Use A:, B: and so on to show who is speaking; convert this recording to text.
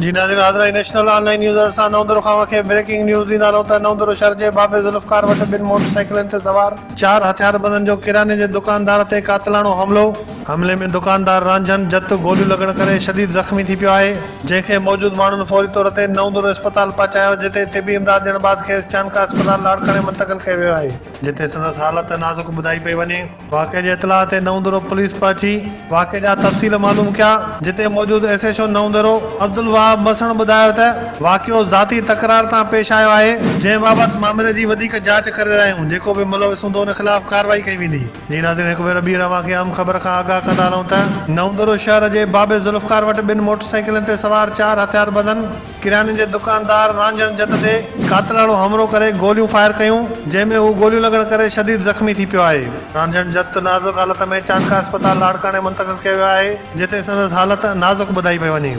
A: जी नाज़रीन, हाज़िर national online news सां नवंदरो खां खे ब्रेकिंग न्यूज़ ॾींदा रहूं त नवंदरो शहर जे बाबे ज़ुल्फकार वटि 2 मोटरसाइकिलनि ते सवार 4 हथियारबंदन जो क़िराने जे दुकानदार ते क़ातलाणो हमलो। हमले में दुकानदार रांझन जत गोलियूं लॻण करे शदीद ज़ख्मी थी पियो आहे, जंहिंखे मौजूद माण्हुनि फौरी तौर ते नवंदरो अस्पताल पहुचायो, जिते तिबी इमदाद ॾियण बाद खेसि चانڊڪا अस्पताल लाڙڪاڻي منتقل कयो वियो आहे, जिते संदसि हालत नाज़ुक ॿुधाई पई वञे। वाक़े जे इतलाह ते नवंदरो पुलिस पहुची वाक़े जा तफ़सील मालूम कया, जिते मौजूद SHO नवंदरो अब्दुल वहाब मसण ॿुधायो त वाक़ियो ज़ाती तकरार तां पेश आयो आहे, जंहिं बाबति मामले जी वधीक जांच करे रहिया आहियूं। जेको बि मुलविस हूंदो उन ख़िलाफ़ कार्रवाई कई वेंदी। जी नाज़रीन, हिकु भेरो ॿीहर अव्हांखे अहम ख़बर खां आगाह कंदा रहूं त नवंदरो शहर जे बाबे ज़ुल्फकार वटि 2 मोटरसाइकिलनि ते सवार 4 हथियारबंदन किराने जे दुकानदार रांझन जत ते क़ातलाणो हमलो करे गोलियूं फायर कयूं, जंहिंमें हू गोलियूं लॻण करे शदीद ज़ख्मी थी पियो आहे। रांझन जत नाज़ुक हालत में चانڊڪا अस्पताल लाड़काणे मुंतक़िल कयो वियो आहे, जिते संदसि हालत नाज़ुक ॿुधाई पई वञे।